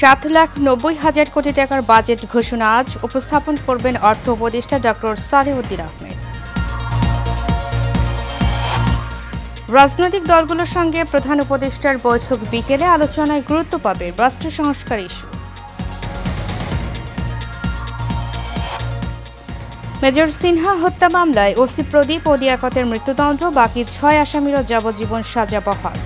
7,90,000 কোটি টাকার বাজেট ঘোষণা আজ উপস্থাপন করবেন অর্থ উপদেষ্টা ডক্টর সালেহউদ্দিন আহমেদ। রাজনৈতিক দলগুলোর সঙ্গে প্রধান উপদেষ্টার বৈঠক বিকেলে আলোচনায় গুরুত্ব পাবে রাষ্ট্র সংস্কার ইস্যু। মেজর সিনহা হত্যা মামলায় ওসি প্রদীপ ও লিয়াকতের মৃত্যুদণ্ড, বাকি 6 আসামিরও যাবজ্জীবন সাজা বহাল।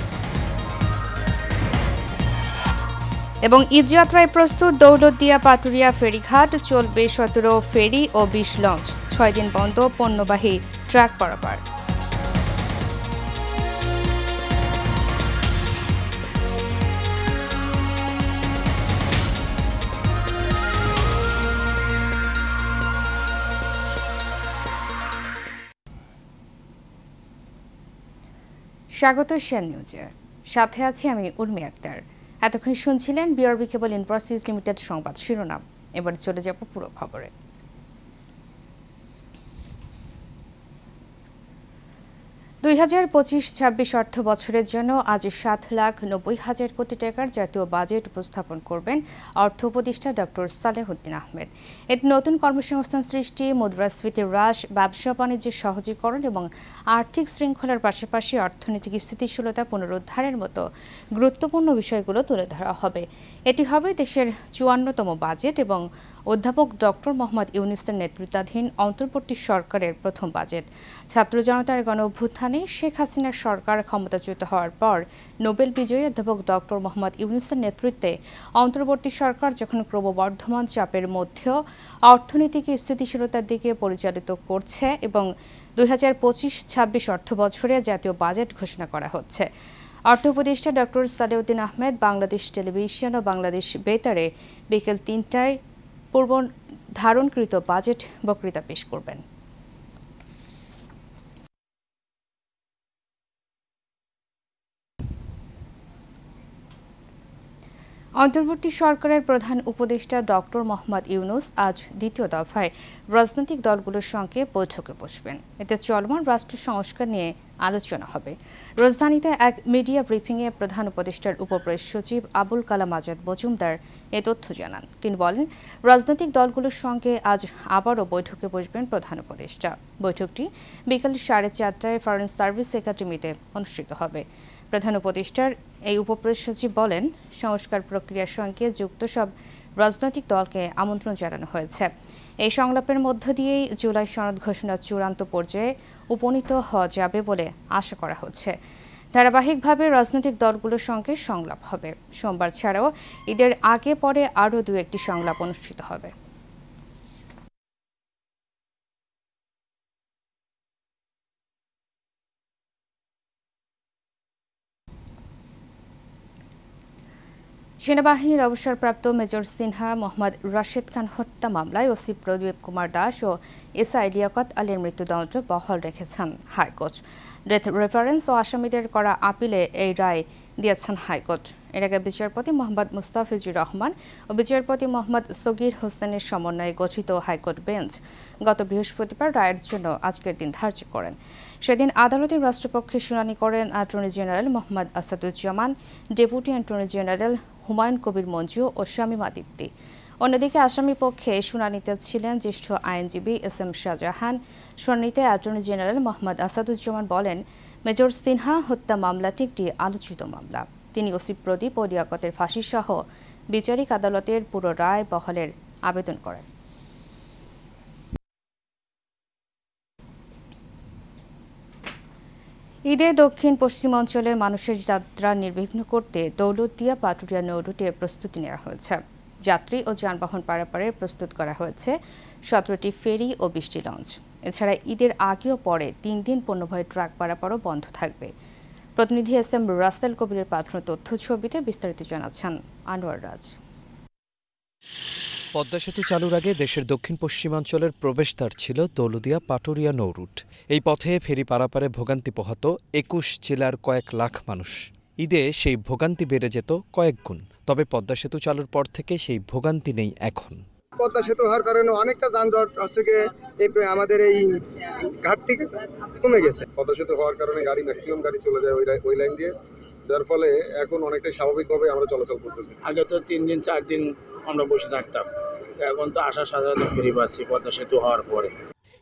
এবং ঈদযাত্রায় প্রস্তুত দৌলতদিয়া পাটুরিয়া ফেরিঘাট, চলবে 17 ফেরি ও 20 লঞ্চ, 6 দিন বন্ধ পণ্যবাহী ট্রাক পারাপার। স্বাগত শেয়ার নিউজে, সাথে আছি আমি উর্মি আক্তার। এতক্ষণ শুনছিলেন বিআরবি কেবল ইনফোসিস লিমিটেড সংবাদ শিরোনাম। এবার চলে যাব পুরো খবরে। 2025-26 অর্থ বছরের জন্য আজ 7,90,000 কোটি টাকার জাতীয় বাজেট উপস্থাপন করবেন অর্থ উপদেষ্টা ডক্টর সালেহউদ্দিন আহমেদ। এতে নতুন কর্মসংস্থান সৃষ্টি, মুদ্রাস্ফীতি হ্রাস, ব্যবসা বাণিজ্যের সহজীকরণ এবং আর্থিক শৃঙ্খলার পাশাপাশি অর্থনৈতিক স্থিতিশীলতা পুনরুদ্ধারের মতো গুরুত্বপূর্ণ বিষয়গুলো তুলে ধরা হবে। এটি হবে দেশের 54তম বাজেট এবং অধ্যাপক ডক্টর মোহাম্মদ ইউনূসের নেতৃত্বাধীন অন্তর্বর্তী সরকারের প্রথম বাজেট। ছাত্র জনতার গণ অভ্যুত্থানে শেখ হাসিনার সরকার ক্ষমতাচ্যুত হওয়ার পর নোবেল বিজয়ী অধ্যাপক ডক্টর মোহাম্মদ ইউনূসের নেতৃত্বে অন্তর্বর্তী সরকার যখন ক্রমবর্ধমান চাপের মধ্যেও অর্থনীতিকে স্থিতিশীলতার দিকে পরিচালিত করছে এবং 2025-26 অর্থ বছরে জাতীয় বাজেট ঘোষণা করা হচ্ছে। অর্থ উপদেষ্টা ডক্টর সালেহউদ্দিন আহমেদ বাংলাদেশ টেলিভিশন ও বাংলাদেশ বেতারে বিকেল 3টায় পূর্ব ধারণকৃত বাজেট বক্তৃতা পেশ করবেন। অন্তর্বর্তী সরকারের প্রধান উপদেষ্টা ডক্টর মোহাম্মদ ইউনূস আজ দ্বিতীয় দফায় রাজনৈতিক দলগুলোর সঙ্গে বৈঠকে বসবেন। এতে চলমান রাষ্ট্র সংস্কার নিয়ে আলোচনা হবে। রাজধানীতে এক মিডিয়া ব্রিফিংয়ে প্রধান উপদেষ্টার উপপ্রেস সচিব আবুল কালাম আজাদ মজুমদার এ তথ্য জানান। তিনি বলেন, রাজনৈতিক দলগুলোর সঙ্গে আজ আবারও বৈঠকে বসবেন প্রধান উপদেষ্টা। বৈঠকটি বিকাল 4:30টায় ফরেন সার্ভিস একাডেমিতে অনুষ্ঠিত হবে। প্রধান উপদেষ্টার এই উপপ্রেস সচিব বলেন, সংস্কার প্রক্রিয়ার সঙ্গে যুক্ত সব রাজনৈতিক দলকে আমন্ত্রণ জানানো হয়েছে। এই সংলাপের মধ্য দিয়েই জুলাই সনদ ঘোষণার চূড়ান্ত পর্যায়ে উপনীত হওয়া যাবে বলে আশা করা হচ্ছে। ধারাবাহিকভাবে রাজনৈতিক দলগুলোর সঙ্গে সংলাপ হবে। সোমবার ছাড়াও ঈদের আগে পরে আরও 2-1টি সংলাপ অনুষ্ঠিত হবে। সেনাবাহিনীর অবসরপ্রাপ্ত মেজর সিনহা মোহাম্মদ রাশেদ খান হত্যা মামলায় ওসি প্রদীপ কুমার দাস ও এসআই লিয়াকত আলীর মৃত্যুদণ্ড বহাল রেখেছেন হাইকোর্ট। ডেথ রেফারেন্স ও আসামিদের করা আপিলে এই রায় দিয়েছেন হাইকোর্ট। এর আগে বিচারপতি মোহাম্মদ মুস্তাফিজুর রহমান ও বিচারপতি মোহাম্মদ সগির হোসেনের সমন্বয়ে গঠিত হাইকোর্ট বেঞ্চ গত বৃহস্পতিবার রায়ের জন্য আজকের দিন ধার্য করেন। সেদিন আদালতের রাষ্ট্রপক্ষে শুনানি করেন attorney general Mohammad Asaduzzaman, deputy attorney general Humayun Kabir Manju ও শামীমা দীপ্তি। অন্যদিকে আসামি পক্ষে শুনানিতে ছিলেন জ্যেষ্ঠ আইনজীবী এস.এম. শাহজাহান। শুনানিতে অ্যাটর্নি জেনারেল মোহাম্মদ আসাদুজ্জামান বলেন, মেজর সিনহা হত্যা মামলাটি একটি আলোচিত মামলা। তিনি ওসি প্রদীপ ও লিয়াকতের ফাঁসি সহ বিচারিক আদালতের পুরো রায় বহালের আবেদন করেন। ঈদে দক্ষিণ পশ্চিমাঞ্চলের মানুষের যাত্রা নির্বিঘ্ন করতে দৌলতদিয়া পাটুরিয়া নৌরুটের প্রস্তুতি নেওয়া হয়েছে। যাত্রী ও যানবাহন পারাপারের প্রস্তুত করা হয়েছে 17টি ফেরি ও 20টি লঞ্চ। এছাড়া ঈদের আগে ও পরে 3 দিন পণ্যবাহী ট্রাক পারাপারও বন্ধ থাকবে। প্রতিনিধি এস.এম. রাসেল কবিরের পাঠানো তথ্য ছবিতে বিস্তারিত জানাচ্ছেন আনোয়ার রাজ। পদ্মা সেতু চালুর আগে দেশের দক্ষিণ পশ্চিমাঞ্চলের প্রবেশদ্বার ছিল দৌলতদিয়া পাটুরিয়া নৌরুট। এই পথে ফেরি পারাপারে ভোগান্তি পোহাত 21 জেলার কয়েক লাখ মানুষ। ঈদে সেই ভোগান্তি বেড়ে যেত কয়েক গুণ। তবে পদ্মা সেতু চালুর পর থেকে সেই ভোগান্তি নেই এখন। পদ্মা সেতু হওয়ার কারণে অনেকটা যানজট আমাদের এই ঘাট থেকে কমে গেছে। পদ্মা সেতু হওয়ার কারণে ম্যাক্সিমাম গাড়ি চলে যায় ওই লাইন দিয়ে। যার ফলে এখন অনেকটাই স্বাভাবিকভাবে আমরা চলাচল করতেছি। আগে তো 3 দিন 4 দিন আমরা বসে থাকতাম, এখন তো আসার সাথে সাথে ফেরি পাচ্ছি পদ্মা সেতু হওয়ার পরে।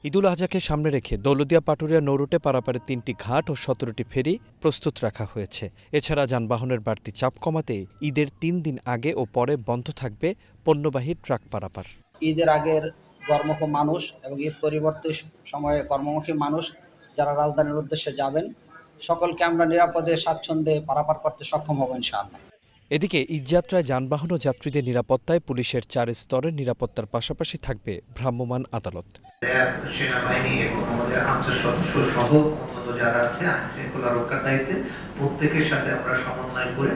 ঈদুল আজহাকে সামনে রেখে দৌলতদিয়া পাটুরিয়া নৌরুটে পারাপারে 3টি ঘাট ও 17টি ফেরি প্রস্তুত রাখা হয়েছে। এছাড়া যানবাহনের বাড়তি চাপ কমাতে ঈদের 3 দিন আগে ও পরে বন্ধ থাকবে পণ্যবাহী ট্রাক পারাপার। ঈদের আগের কর্মক্ষম মানুষ এবং ঈদ পরবর্তী সময়ে কর্মমুখী মানুষ যারা রাজধানীর উদ্দেশ্যে যাবেন, সকলকে আমরা নিরাপদে স্বাচ্ছন্দ্যে পারাপার করতে সক্ষম হব ইনশাআল্লাহ। এদিকে ঈদযাত্রায় যানবাহন ও যাত্রীদের নিরাপত্তায় পুলিশের 4 স্তরের নিরাপত্তার পাশাপাশি থাকবে ভ্রাম্যমাণ আদালত। সেনাবাহিনী এবং আমাদের আনসার সদস্য সহ অন্যান্য যারা আছে আইন শৃঙ্খলা রক্ষার দায়িত্বে প্রত্যেকের সাথে আমরা সমন্বয় করে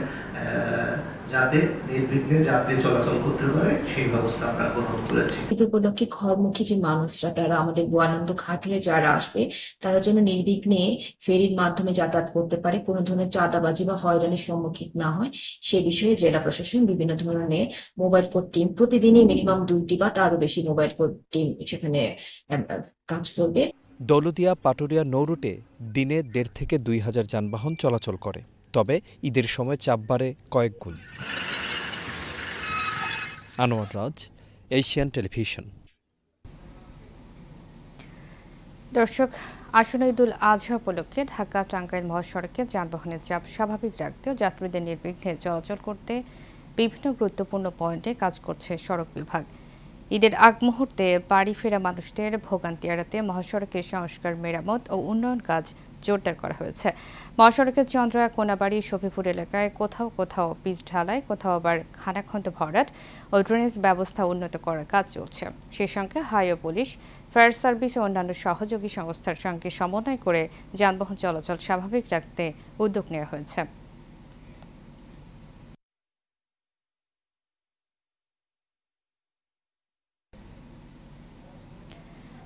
যাতে নির্বিঘ্নে যাত্রী চলাচল করতে পারে সেই ব্যবস্থা আমরা গ্রহণ করেছি। ঈদ উপলক্ষে ঘরমুখী যে মানুষরা, তারা আমাদের গোয়ানন্দ ঘাট হয়ে যারা আসবে, তারা যেন নির্বিঘ্নে ফেরির মাধ্যমে যাতায়াত করতে পারে, কোনো ধরনের চাঁদাবাজি বা হয়রানির সম্মুখীন না হয়, সে বিষয়ে জেলা প্রশাসন বিভিন্ন ধরনের মোবাইল কোর্ট টিম, প্রতিদিনই মিনিমাম 2টি বা তারও বেশি মোবাইল কোর্ট টিম সেখানে কাজ করবে। দৌলতদিয়া পাটুরিয়া নৌরুটে দিনে 1.5 থেকে 2 হাজার যানবাহন চলাচল করে, তবে ঈদের সময় চাপ বাড়ে কয়েক গুণ। আনোয়ার রাজ, এশিয়ান টেলিভিশন। দর্শক, আসন্ন ঈদুল আজহা উপলক্ষে ঢাকা টাঙ্গাইল মহাসড়কে যানবাহনের চাপ স্বাভাবিক রাখতে ও যাত্রীদের নির্বিঘ্নে চলাচল করতে বিভিন্ন গুরুত্বপূর্ণ পয়েন্টে কাজ করছে সড়ক বিভাগ। ঈদের আগ মুহূর্তে বাড়ি ফেরা মানুষদের ভোগান্তি এড়াতে মহাসড়কের সংস্কার, মেরামত ও উন্নয়ন কাজ জোরদার করা হয়েছে। মহাসড়কের চন্দ্রা, কোনাবাড়ি, শফিপুর এলাকায় কোথাও কোথাও পিচ ঢালাই, কোথাও আবার খানাখন্দ ভরাট ও ড্রেনেজ ব্যবস্থা উন্নত করার কাজ চলছে। সেই সঙ্গে হাইওয়ে পুলিশ, ফায়ার সার্ভিস ও অন্যান্য সহযোগী সংস্থার সঙ্গে সমন্বয় করে যানবাহন চলাচল স্বাভাবিক রাখতে উদ্যোগ নেওয়া হয়েছে।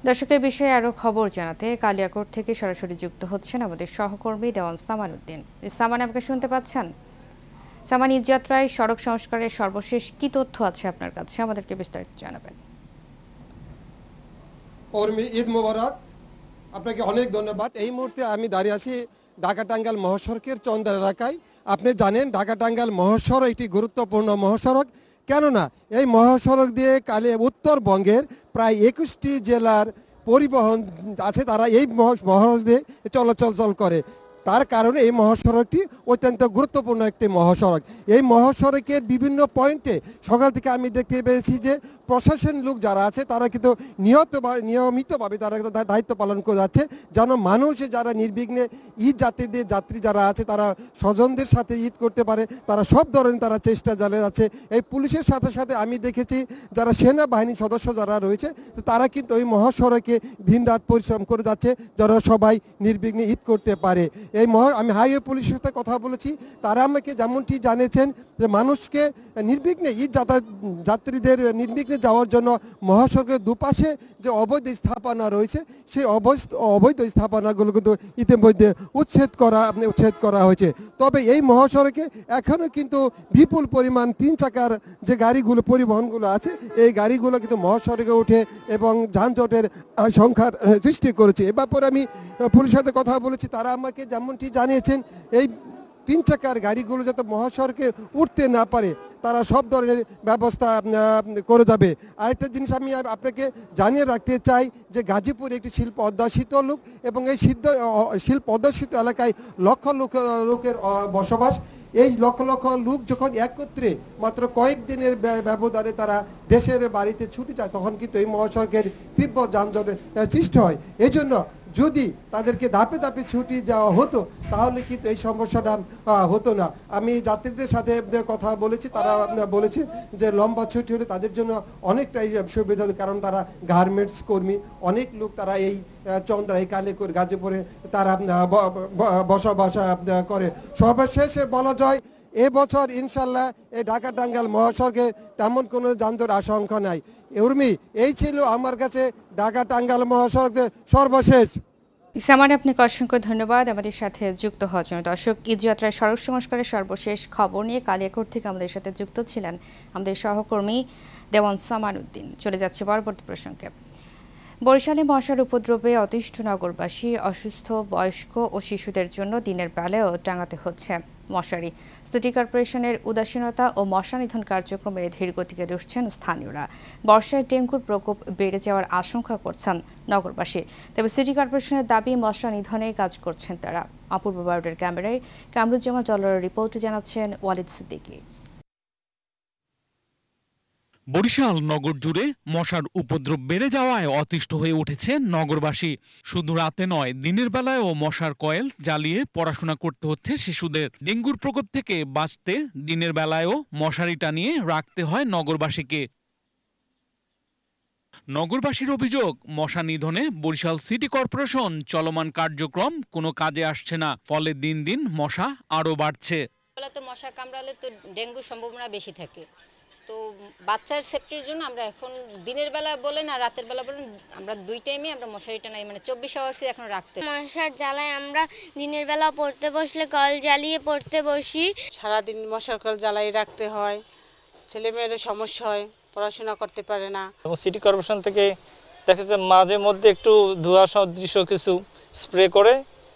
দর্শকের বিষয়ে আরও খবর জানাতে কালিয়াকোট থেকে সরাসরি যুক্ত হচ্ছেন আমাদের সহকর্মী দেওয়ান সামান উদ্দিন। সামান, আমাকে শুনতে পাচ্ছেন? সামান, ঈদযাত্রায় সড়ক সংস্কারের সর্বশেষ কি তথ্য আছে আপনার কাছে, আমাদেরকে বিস্তারিত জানাবেন। ঈদ মোবারক, আপনাকে অনেক ধন্যবাদ। এই মুহূর্তে আমি দাঁড়িয়ে আছি ঢাকা টাঙ্গাইল মহাসড়কের চন্দ্রা এলাকায়। আপনি জানেন ঢাকা টাঙ্গাইল মহাসড়ক একটি গুরুত্বপূর্ণ মহাসড়ক, কেননা এই মহাসড়ক দিয়ে উত্তরবঙ্গের প্রায় 21টি জেলার পরিবহন আছে, তারা এই মহাসড়ক দিয়ে চলাচল করে। তার কারণে এই মহাসড়কটি অত্যন্ত গুরুত্বপূর্ণ একটি মহাসড়ক। এই মহাসড়কের বিভিন্ন পয়েন্টে সকাল থেকে আমি দেখতে পেয়েছি যে প্রশাসন লোক যারা আছে তারা কিন্তু নিয়মিতভাবে তারা দায়িত্ব পালন করে যাচ্ছে, যেন মানুষ যারা নির্বিঘ্নে ঈদ যাত্রী যারা আছে তারা স্বজনদের সাথে ঈদ করতে পারে, তারা সব ধরনের তারা চেষ্টা চালিয়ে যাচ্ছে। এই পুলিশের সাথে সাথে আমি দেখেছি যারা সেনাবাহিনীর সদস্য যারা রয়েছে তারা কিন্তু ওই মহাসড়কে দিনরাত পরিশ্রম করে যাচ্ছে যেন সবাই নির্বিঘ্নে ঈদ করতে পারে। আমি হাইওয়ে পুলিশের সাথে কথা বলেছি, তারা আমাকে যেমনটি জানিয়েছেন যে মানুষকে নির্বিঘ্নে যাত্রীদের নির্বিঘ্নে যাওয়ার জন্য মহাসড়কের দুপাশে যে অবৈধ স্থাপনা রয়েছে সেই অবৈধ স্থাপনাগুলো কিন্তু ইতিমধ্যে উচ্ছেদ করা হয়েছে। তবে এই মহাসড়কে এখনও কিন্তু বিপুল পরিমাণ 3 চাকার যে গাড়িগুলো পরিবহনগুলো আছে এই গাড়িগুলো কিন্তু মহাসড়কে উঠে এবং যানজটের সংখ্যার সৃষ্টি করেছে। এ ব্যাপারে আমি পুলিশের সাথে কথা বলেছি, তারা আমাকে যেমনটি জানিয়েছেন এই 3 চাকার গাড়িগুলো যাতে মহাসড়কে উঠতে না পারে তারা সব ধরনের ব্যবস্থা করে যাবে। আরেকটা জিনিস আমি আপনাকে জানিয়ে রাখতে চাই যে গাজীপুর একটি শিল্প অধ্যুষিত লোক এবং এই শিল্প অধ্যুষিত এলাকায় লক্ষ লোকের বসবাস। এই লক্ষ লক্ষ লোক যখন একত্রে মাত্র কয়েকদিনের ব্যবধানে তারা দেশের বাড়িতে ছুটে যায় তখন কিন্তু এই মহাসড়কের তীব্র যানজটের সৃষ্টি হয়। এই জন্য যদি তাদেরকে ধাপে ধাপে ছুটি যাওয়া হতো তাহলে কিন্তু এই সমস্যাটা হতো না। আমি যাত্রীদের সাথে কথা বলেছি, তারা বলেছে যে লম্বা ছুটি হলে তাদের জন্য অনেকটাই সুবিধা, কারণ তারা গার্মেন্টস কর্মী, অনেক লোক তারা এই চন্দ্রা, এই কালিয়াকৈর, গাজীপুরে তারা বসবাস করে। সর্বশেষে বলা যায় এবছর ইনশাল্লাহ এই ঢাকা টাঙ্গাইল মহাসড়কে তেমন কোনো যানজট আশঙ্কা নাই। উর্মি, এই ছিল আমার কাছে ঢাকা টাঙ্গাইল মহাসড়কের সর্বশেষ। সামান, আপনাকে অসংখ্য ধন্যবাদ আমাদের সাথে যুক্ত হওয়ার জন্য। দর্শক, ঈদযাত্রায় সড়ক সংস্কারের সর্বশেষ খবর নিয়ে কালিয়াকৈর থেকে আমাদের সাথে যুক্ত ছিলেন আমাদের সহকর্মী দেওয়ান সামান উদ্দিন। চলে যাচ্ছে পরবর্তী প্রসঙ্গে। বরিশালে মশার উপদ্রবে অতিষ্ঠ নগরবাসী, অসুস্থ, বয়স্ক ও শিশুদের জন্য দিনের বেলায়ও টাঙাতে হচ্ছে মশারি। সিটি কর্পোরেশনের উদাসীনতা ও মশা নিধন কার্যক্রমে ধীরগতিকে দুষছেন স্থানীয়রা। বর্ষায় ডেঙ্গুর প্রকোপ বেড়ে যাওয়ার আশঙ্কা করছেন নগরবাসী। তবে সিটি কর্পোরেশনের দাবি মশা নিধনে কাজ করছেন তারা। অপূর্ব বারুডের ক্যামেরায় কামরুজ্জামান জল্লার রিপোর্টে জানাচ্ছেন ওয়ালিদ সিদ্দিকী। বরিশাল নগর জুড়ে মশার উপদ্রব বেড়ে যাওয়ায় অতিষ্ঠ হয়ে উঠেছে নগরবাসী। শুধু রাতে নয়, দিনের বেলায়ও মশার কয়েল জ্বালিয়ে পড়াশোনা করতে হচ্ছে শিশুদের। ডেঙ্গুর প্রকোপ থেকে বাঁচতে দিনের বেলায়ও মশারি টানিয়ে রাখতে হয় নগরবাসীকে। নগরবাসীর অভিযোগ, মশা নিধনে বরিশাল সিটি কর্পোরেশন চলমান কার্যক্রম কোনো কাজে আসছে না, ফলে দিন দিন মশা আরও বাড়ছে। মশা কামড়ালে তো ডেঙ্গুর সম্ভাবনা বেশি থাকে, তো বাচ্চার সেফটির জন্য আমরা এখন দিনের বেলা বলেন আর রাতের বেলা বলেন, আমরা দুই টাইমে আমরা মশারিটা নাই, মানে 24 আওয়ার্সই এখন রাখতে। মশার জ্বালায় আমরা দিনের বেলা পড়তে বসলে কল জ্বালিয়ে পড়তে বসি। সারাদিন মশার কল জ্বালাই রাখতে হয়, ছেলেমেয়েরও সমস্যা হয়, পড়াশোনা করতে পারে না। এবং সিটি কর্পোরেশন থেকে দেখা যাচ্ছে মাঝে মধ্যে একটু ধোঁয়া সদৃশ কিছু স্প্রে করে,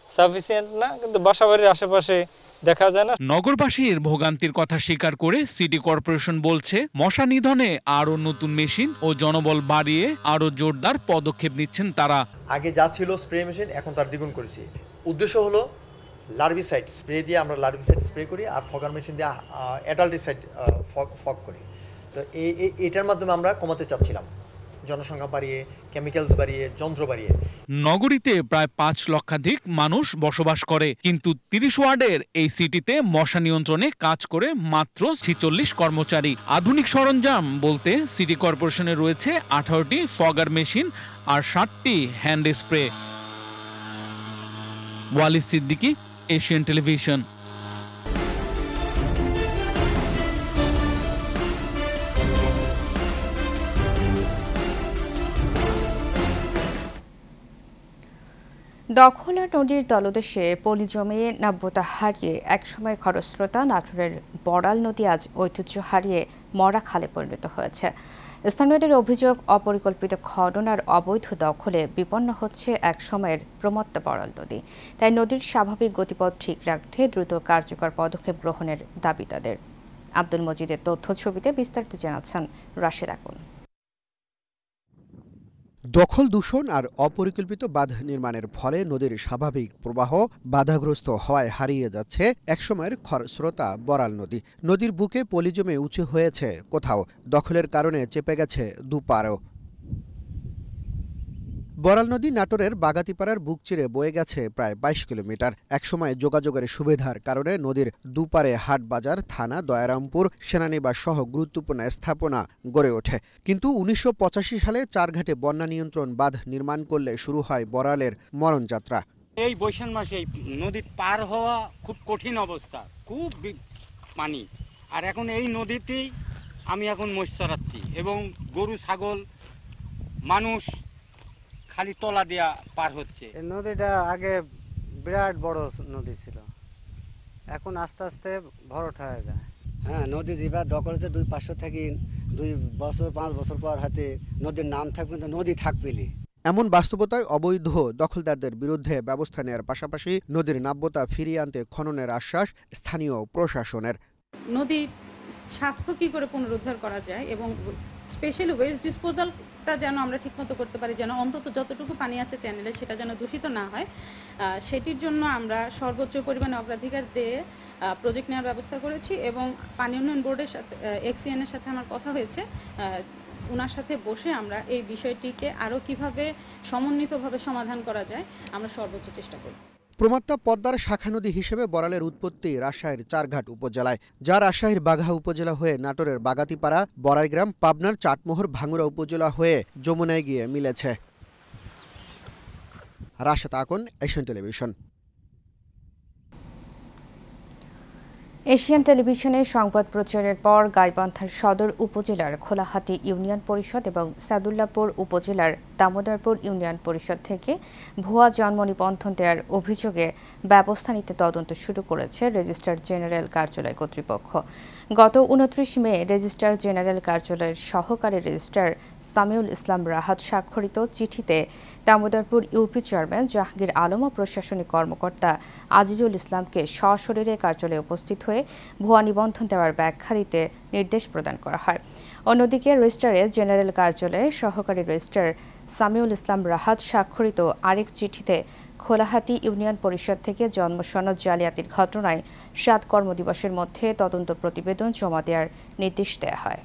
সাফিসিয়েন্ট না, কিন্তু বাসাবাড়ির আশেপাশে দেখা যায় না। নগরবাসীর ভোগান্তির কথা স্বীকার করে সিটি কর্পোরেশন বলছে, মশা নিধনে আরও নতুন মেশিন ও জনবল বাড়িয়ে আরও জোরদার পদক্ষেপ নিচ্ছেন তারা। আগে যা ছিল স্প্রে মেশিন, এখন তার দ্বিগুণ করেছি। উদ্দেশ্য হলো লার্ভিসাইড স্প্রে দিয়ে আমরা লার্ভিসাইড স্প্রে করি, আর ফগার মেশিন দিয়ে অ্যাডাল্টিসাইড ফগ করি। তো এটার মাধ্যমে আমরা কমাতে চাচ্ছিলাম জনসংখ্যা বাড়িয়ে, কেমিক্যালস বাড়িয়ে, যন্ত্র বাড়িয়ে। নগরীতে প্রায় 5 লক্ষাধিক মানুষ বসবাস করে, কিন্তু 30 ওয়ার্ডের এই সিটিতে মশা নিয়ন্ত্রণে কাজ করে মাত্র 46 কর্মচারী। আধুনিক সরঞ্জাম বলতে সিটি কর্পোরেশনে রয়েছে 18টি ফগার মেশিন আর 60টি hand spray. Walid Siddiqui, Asian television. দখলা নদীর তলদেশে পলি জমিয়ে নাব্যতা হারিয়ে একসময়ের খরস্রোতা নাটোরের বড়াল নদী আজ ঐতিহ্য হারিয়ে মরা খালে পরিণত হয়েছে। স্থানীয়দের অভিযোগ, অপরিকল্পিত খনন আর অবৈধ দখলে বিপন্ন হচ্ছে একসময়ের প্রমত্ত বড়াল নদী। তাই নদীর স্বাভাবিক গতিপথ ঠিক রাখতে দ্রুত কার্যকর পদক্ষেপ গ্রহণের দাবি তাদের। আব্দুল মজিদের তথ্য ছবিতে বিস্তারিত জানাচ্ছেন রাশেদ আকুন। দখল, দূষণ আর অপরিকল্পিত বাঁধ নির্মাণের ফলে নদীর স্বাভাবিক প্রবাহ বাধাগ্রস্ত হওয়ায় হারিয়ে যাচ্ছে একসময়ের খরস্রোতা বড়াল নদী। নদীর বুকে পলি জমে উঁচু হয়েছে, কোথাও দখলের কারণে চেপে গেছে দুপারও। বড়াল নদী নাটোরের বাগাতিপাড়ার বুক চিরে বয়ে গেছে প্রায় 22 কিলোমিটার। একসময় যোগাযোগের সুবিধার কারণে নদীর দুপারে হাট বাজার, থানা, দয়ারামপুর, সেনানিবাস সহ গুরুত্বপূর্ণ স্থাপনা গড়ে ওঠে। কিন্তু 1985 সালে চারঘাটে বন্যা নিয়ন্ত্রণ বাঁধ নির্মাণ করলে শুরু হয় বড়ালের মরণযাত্রা। এই বৈশাখ মাসে নদী পার হওয়া খুব কঠিন অবস্থা, খুব পানি। আর এখন এই নদীতেই আমি এখন মোষ চড়াচ্ছি এবং গরু, ছাগল, মানুষ খালি তলা দিয়া পার হচ্ছে। নদীটা আগে বিরাট বড় নদী ছিল, এখন আস্তে আস্তে ভরাট হয়ে যায়। হ্যাঁ, নদী যেবার দখল হচ্ছে 2-500 থেকে 2 বছর 5 বছর পর হাতে নদীর নাম থাকবে, কিন্তু নদী থাকবেলি। এমন বাস্তবতায় অবৈধ দখলদারদের বিরুদ্ধে ব্যবস্থা নেওয়ার পাশাপাশি নদীর নাব্যতা ফিরিয়ে আনতে খননের আশ্বাস স্থানীয় প্রশাসনের। নদীর স্বাস্থ্য কী করে পুনরুদ্ধার করা যায় এবং স্পেশালি ওয়েস্ট ডিসপোজালটা যেন আমরা ঠিকমতো করতে পারি, যেন অন্তত যতটুকু পানি আছে চ্যানেলে সেটা যেন দূষিত না হয়, সেটির জন্য আমরা সর্বোচ্চ পরিমাণে অগ্রাধিকার দিয়ে প্রজেক্ট নেওয়ার ব্যবস্থা করেছি। এবং পানি উন্নয়ন বোর্ডের সাথে, এক্সিএনের সাথে আমার কথা হয়েছে, ওনার সাথে বসে আমরা এই বিষয়টিকে আরও কীভাবে সমন্বিতভাবে সমাধান করা যায় আমরা সর্বোচ্চ চেষ্টা করব। প্রমত্তা পদ্মার শাখা নদী হিসেবে বড়ালের উৎপত্তি রাজশাহীর চারঘাট উপজেলায়, যা রাজশাহীর বাঘা উপজেলা হয়ে নাটোরের বাগাতিপাড়া, বড়াইগ্রাম, পাবনার চাটমোহর, ভাঙ্গুড়া উপজেলা হয়ে যমুনায় গিয়ে মিলেছে। Rashed Akun, Asian television. Asian টেলিভিশনের সংবাদ প্রচারের পর গাইবান্ধার সদর উপজেলার খোলাহাটি ইউনিয়ন পরিষদ এবং সাদুল্লাপুর উপজেলার দামোদরপুর ইউনিয়ন পরিষদ থেকে ভুয়া জন্ম নিবন্ধন দেওয়ার অভিযোগে ব্যবস্থা নিতে তদন্ত শুরু করেছে রেজিস্ট্রার জেনারেল কার্যালয় কর্তৃপক্ষ। গত 29 মে রেজিস্ট্রার জেনারেল কার্যালয়ের সহকারী রেজিস্ট্রার সামিউল ইসলাম রাহাত স্বাক্ষরিত চিঠিতে দামোদরপুর ইউপি চেয়ারম্যান জাহাঙ্গীর আলম ও প্রশাসনিক কর্মকর্তা আজিজুল ইসলামকে সশরীরে কার্যালয়ে উপস্থিত হয়ে ভুয়া নিবন্ধন দেওয়ার ব্যাখ্যা দিতে নির্দেশ প্রদান করা হয়। অন্যদিকে রেজিস্ট্রারের জেনারেল কার্যালয়ে সহকারী রেজিস্ট্রার সামিউল ইসলাম রাহাত স্বাক্ষরিত আরেক চিঠিতে খোলাহাটি ইউনিয়ন পরিষদ থেকে জন্ম সনদ জালিয়াতির ঘটনায় 7 কর্মদিবসের মধ্যে তদন্ত প্রতিবেদন জমা দেওয়ার নির্দেশ দেওয়া হয়।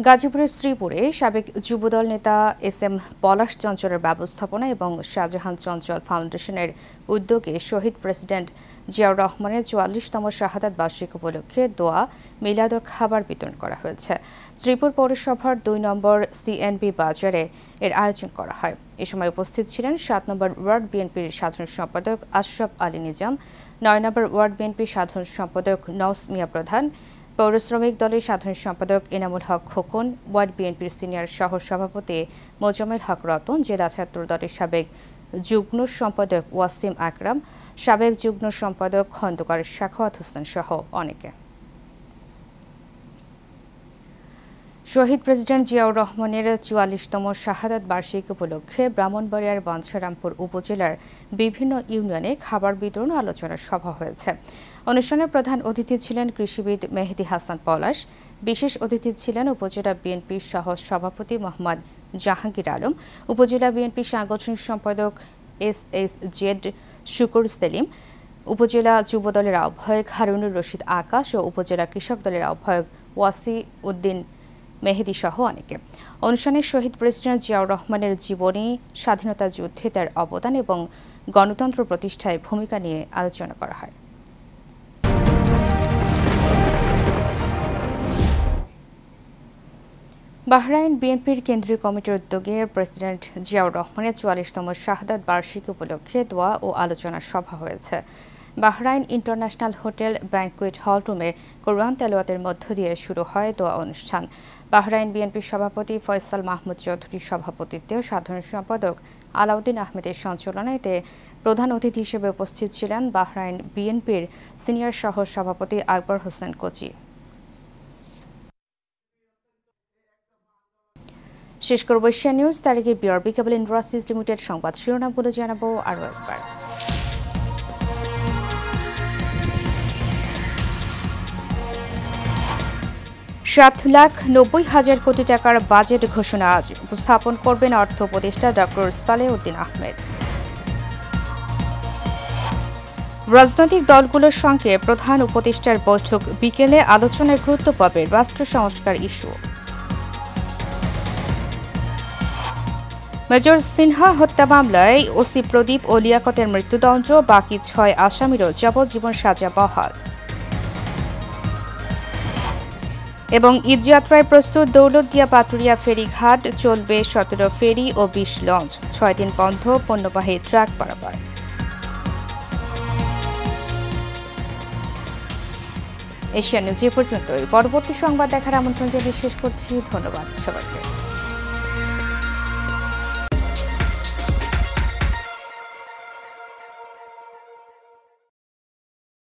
গাজীপুরের শ্রীপুরে সাবেক যুবদল নেতা SM পলাশ চঞ্চলের ব্যবস্থাপনা এবং শাহজাহান চঞ্চল ফাউন্ডেশনের উদ্যোগে শহীদ প্রেসিডেন্ট জিয়াউর রহমানের 44তম শাহাদাত বার্ষিক উপলক্ষে দোয়া মিলাদ ও খাবার বিতরণ করা হয়েছে। শ্রীপুর পৌরসভার 2 নম্বর CNB বাজারে এর আয়োজন করা হয়। এ সময় উপস্থিত ছিলেন 7 নম্বর ওয়ার্ড বিএনপির সাধারণ সম্পাদক আশরাফ আলী নিজাম, 9 নম্বর ওয়ার্ড বিএনপির সাধারণ সম্পাদক নওস মিয়া প্রধান, পৌর শ্রমিক দলের সাধারণ সম্পাদক এনামুল হক খোকন, ওয়ার্ড বিএনপির সিনিয়র সহ সভাপতি মোজাম্মেল হক রতন, জেলা ছাত্র দলের সাবেক যুগ্ম সম্পাদক ওয়াসিম আকরাম, সাবেক যুগ্ম সম্পাদক খন্দকার সাখাওয়াত হোসেন সহ অনেকে। শহীদ প্রেসিডেন্ট জিয়াউর রহমানের 44তম শাহাদাত বার্ষিক উপলক্ষে ব্রাহ্মণবাড়িয়ার বাঞ্ছারামপুর উপজেলার বিভিন্ন ইউনিয়নে খাবার বিতরণ আলোচনা সভা হয়েছে। অনুষ্ঠানে প্রধান অতিথি ছিলেন কৃষিবিদ মেহেদি হাসান পলাশ, বিশেষ অতিথি ছিলেন উপজেলা বিএনপির সহ সভাপতি মোহাম্মদ জাহাঙ্গীর আলম, উপজেলা বিএনপির সাংগঠনিক সম্পাদক SSZ শুকুর সেলিম, উপজেলা যুবদলের আহ্বায়ক হারুনুর রশিদ আকাশ ও উপজেলা কৃষক দলের আহ্বায়ক ওয়াসি উদ্দিন মেহেদি সহ অনেকে। অনুষ্ঠানে শহীদ প্রেসিডেন্ট জিয়াউর রহমানের জীবনী, স্বাধীনতা যুদ্ধে তার অবদান এবং গণতন্ত্র প্রতিষ্ঠায় ভূমিকা নিয়ে আলোচনা করা হয়। বাহরাইন বিএনপির কেন্দ্রীয় কমিটির উদ্যোগে প্রেসিডেন্ট জিয়াউর রহমানের 44তম শাহাদাত বার্ষিক উপলক্ষে দোয়া ও আলোচনা সভা হয়েছে। বাহরাইন ইন্টারন্যাশনাল হোটেল ব্যাংকুয়েট হল রুমে কোরআন তেলাওয়াতের মধ্য দিয়ে শুরু হয় দোয়া অনুষ্ঠান। বাহরাইন বিএনপির সভাপতি ফয়সাল মাহমুদ চৌধুরীর সভাপতিত্বে ও সাধারণ সম্পাদক আলাউদ্দিন আহমেদের সঞ্চালনায় প্রধান অতিথি হিসেবে উপস্থিত ছিলেন বাহরাইন বিএনপির সিনিয়র সহ সভাপতি আকবর হোসেন কোচি। শেষ করব এশিয়া নিউজ, তার আগে বিআরবি কেবল ইন্ডাস্ট্রিজ লিমিটেড সংবাদ শিরোনামগুলো জানাবো আরও একবার। 7,90,000 কোটি টাকার বাজেট ঘোষণা আজ উপস্থাপন করবেন অর্থ উপদেষ্টা ডক্টর সালেউদ্দিন আহমেদ। রাজনৈতিক দলগুলোর সঙ্গে প্রধান উপদেষ্টার বৈঠক বিকেলে, আলোচনায় গুরুত্ব পাবে রাষ্ট্র সংস্কার ইস্যু। মেজর সিনহা হত্যা মামলায় ওসি প্রদীপ ও লিয়াকতের মৃত্যুদণ্ড, বাকি 6 আসামিরও যাবজ্জীবন সাজা বহাল। এবং ঈদযাত্রায় প্রস্তুত দৌলতদিয়া পাটুরিয়া ফেরিঘাট, চলবে 17 ফেরি ও 20 লঞ্চ, 6 দিন বন্ধ পণ্যবাহী ট্রাক পারাপার। এশিয়া নিউজ এ পর্যন্তই। পরবর্তী সংবাদ দেখার আমন্ত্রণ জানিয়ে শেষ করছি। ধন্যবাদ সবাইকে।